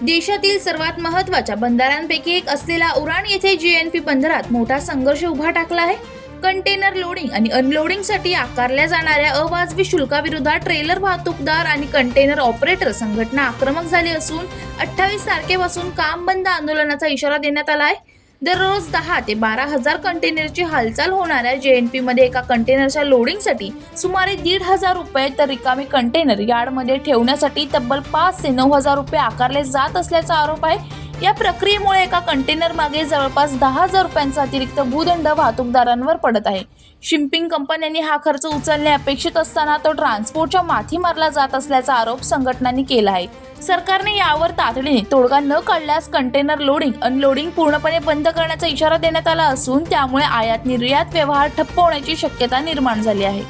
देशातील सर्वात महत्त्वाच्या बंदरांपैकी एक असलेला उरण येथे जीएनपी बंदरात मोठा संघर्ष उभा टाकला आहे। कंटेनर लोडिंग आणि अनलोडिंगसाठी आकारल्या जाणाऱ्या अवाजवी शुल्काविरोधात ट्रेलर वाहतूकदार आणि कंटेनर ऑपरेटर संघटना आक्रमक झाली असून 28 तारखेपासून काम बंद आंदोलनाचा इशारा देण्यात आला आहे। दररोज 10 ते 12 हजार कंटेनरची हालचाल होणाऱ्या जेएनपी मध्ये एका कंटेनरच्या लोडिंगसाठी सुमारे 1,500 रुपये तर रिकामे कंटेनर यार्डमध्ये ठेवण्यासाठी तब्बल 5 ते 9,000 रुपये आकारले जात असल्याचा आरोप आहे। या प्रक्रियेमुळे एका कंटेनर मागे जवळपास 10,000 रुपयांचा अतिरिक्त भूदंड वाहतूकदारांवर पडत आहे। शिपिंग कंपन्यांनी हा खर्च उचलणे अपेक्षित असताना तो ट्रान्सपोर्टच्या माथी मारला जात असल्याचा आरोप संघटनांनी केला आहे। सरकारने यावर तातडीने तोडगा न काढल्यास कंटेनर लोडिंग अनलोडिंग पूर्णपणे बंद करण्याचा इशारा देण्यात आला असून त्यामुळे आयात निर्यात व्यवहार ठप्प होण्याची शक्यता निर्माण झाली आहे।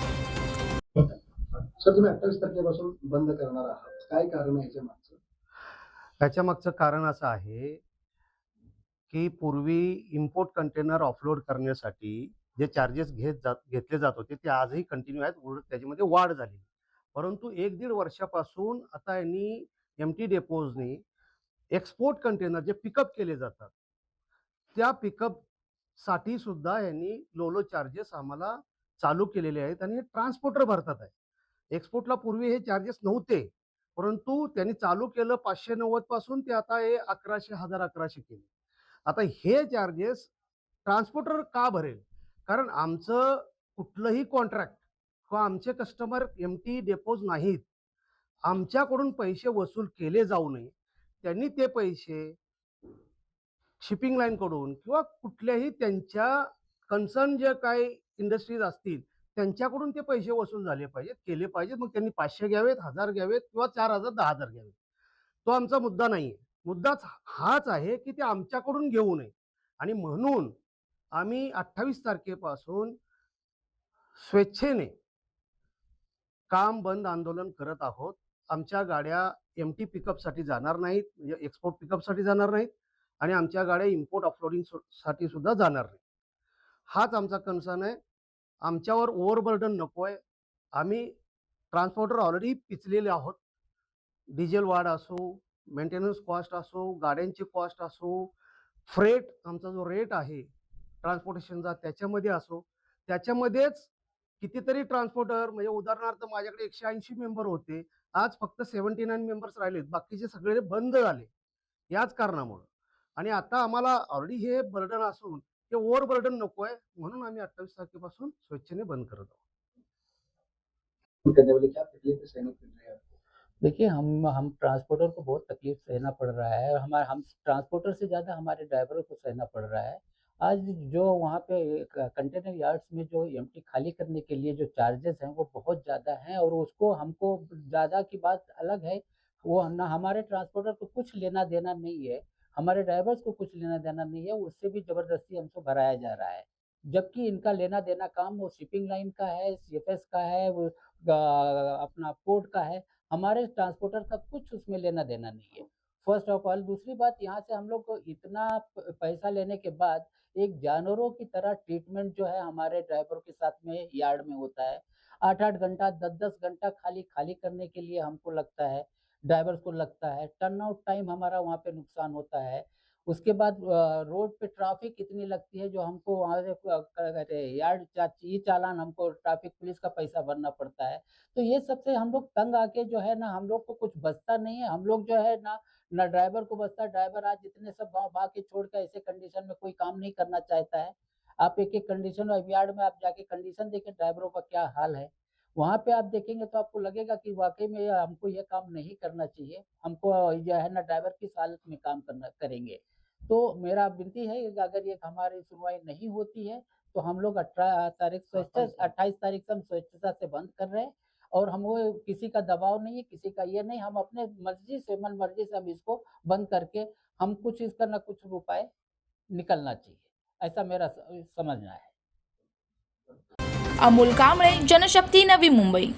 सर, तुम्ही 28 तारखेपासून बंद करणार आहात, काय कारण आहे याच्यामागचं? त्याच्यामागचं कारण असं आहे की पूर्वी इम्पोर्ट कंटेनर ऑफलोड करण्यासाठी जे चार्जेस घेतले जात होते ते आजही कंटिन्यू आहेत, उलट त्याच्यामध्ये वाढ झाली। परंतु 1-1.5 वर्षापासून आता यांनी एमटी डेपोजने एक्सपोर्ट कंटेनर जे पिकअप केले जातात त्या पिकअप साठी सुद्धा यांनी लो चार्जेस आम्हाला चालू केलेले आहेत आणि हे ट्रान्सपोर्टर भरतात आहे। एक्सपोर्टला पूर्वी हे चार्जेस नव्हते, परंतु त्यांनी चालू केलं 590 पासून ते आता हे 1100 1100 केले। आता हे चार्जेस ट्रान्सपोर्टर का भरेल? कारण आमचं कुठलंही कॉन्ट्रॅक्ट किंवा आमचे कस्टमर एमटी डेपोज नाहीत, आमच्याकडून पैसे वसूल केले जाऊ नये त्यांनी ते पैसे शिपिंग लाईन कडून किंवा कुठल्याही त्यांच्या कन्सर्न जे काही इंडस्ट्रीज असतील त्यांच्याकडून ते पैसे वसूल झाले पाहिजेत, केले पाहिजेत। मग त्यांनी 500 घ्यावेत, 1000 घ्यावेत किंवा 4000 10,000 घ्यावेत, तो आमचा मुद्दा नाहीये। मुद्दाच हाच आहे की ते आमच्याकडून घेऊ नये आणि म्हणून आम्ही 28 तारखेपासून स्वेच्छेने काम बंद आंदोलन करत आहोत। आमच्या गाड्या एमटी पिकअपसाठी जाणार नाहीत, म्हणजे एक्सपोर्ट पिकअपसाठी जाणार नाहीत आणि आमच्या गाड्या इम्पोर्ट ऑफलोडिंग साठी सुद्धा जाणार नाही। हाच आमचा कन्सर्न आहे। आमच्यावर ओव्हरबर्डन नकोय। आम्ही ट्रान्सपोर्टर ऑलरेडी पिचलेले आहोत। डिझेल वाढ असो, मेंटेनन्स कॉस्ट असो, गाड्यांची कॉस्ट असो, फ्रेट आमचा जो रेट आहे ट्रान्सपोर्टेशनचा त्याच्यामध्ये असो, त्याच्यामध्येच कितीतरी ट्रान्सपोर्टर, म्हणजे उदाहरणार्थ माझ्याकडे 180 मेंबर होते, आज फक्त 79 मेंबर्स राहिलेत, बाकीचे सगळे बंद झाले याच कारणामुळे। आणि आता आम्हाला ऑलरेडी हे बर्डन असून ते ओव्हर बर्डन नकोय, म्हणून आम्ही 28 तारखेपासून स्वेच्छेने बंद करत आहोत। क्या तकलीफ सहनी पड़ रही है आपको? देखिए, हम ट्रांसपोर्टर को बहुत तकलीफ सहना पड़ रहा है और हम ट्रांसपोर्टर से ज़्यादा हमारे ड्राइवरों को सहना पड़ रहा है। आज जो वहाँ पे कंटेनर यार्ड्स में जो एम्प्टी खाली करने के लिए जो चार्जेस हैं वो बहुत ज़्यादा हैं और उसको हमको ज़्यादा की बात अलग है, वो ना हमारे ट्रांसपोर्टर को कुछ लेना देना नहीं है, हमारे ड्राइवर्स को कुछ लेना देना नहीं है, उससे भी ज़बरदस्ती हमको भराया जा रहा है। जबकि इनका लेना देना काम वो शिपिंग लाइन का है, सीएफएस का है, वो अपना पोर्ट का है। हमारे ट्रांसपोर्टर का कुछ उसमें लेना देना नहीं है। फर्स्ट ऑफ ऑल, दूसरी बात, यहाँ से हम लोग को इतना पैसा लेने के बाद एक जानवरों की तरह ट्रीटमेंट जो है हमारे ड्राइवर के साथ में यार्ड में होता है। 8-8 घंटा 10-10 घंटा खाली खाली करने के लिए हमको लगता है, ड्राइवर्स को लगता है। टर्न आउट टाइम हमारा वहाँ पे नुकसान होता है। उसके बाद रोड पे ट्रैफिक इतनी लगती है जो हमको वहाँ से क्या कहते हैं यार्ड ई चालान हमको ट्रैफिक पुलिस का पैसा भरना पड़ता है। तो ये सबसे हम लोग तंग आके जो है ना, हम लोग को कुछ बचता नहीं है। हम लोग जो है ना ड्राइवर को बचता है। ड्राइवर आज इतने सब गाँव भाग के छोड़ के ऐसे कंडीशन में कोई काम नहीं करना चाहता है। आप एक-एक कंडीशन यार्ड में आप जाके कंडीशन देखें ड्राइवरों का क्या हाल है। वहाँ पे आप देखेंगे तो आपको लगेगा कि वाक़ई में हमको ये काम नहीं करना चाहिए। हमको जो है ना ड्राइवर किस हालत में काम करना करेंगे। तो मेरा विनती है कि अगर ये हमारी सुनवाई नहीं होती है तो हम लोग 28 तारीख से हम स्वेच्छा से बंद कर रहे हैं और हम वो किसी का दबाव नहीं है, किसी का ये नहीं, हम अपने मर्जी से मन मर्जी से हम इसको बंद करके हम कुछ इसका ना कुछ उपाय निकलना चाहिए, ऐसा मेरा समझना है। अमोल कांबळे, जनशक्ती, नवी मुंबई।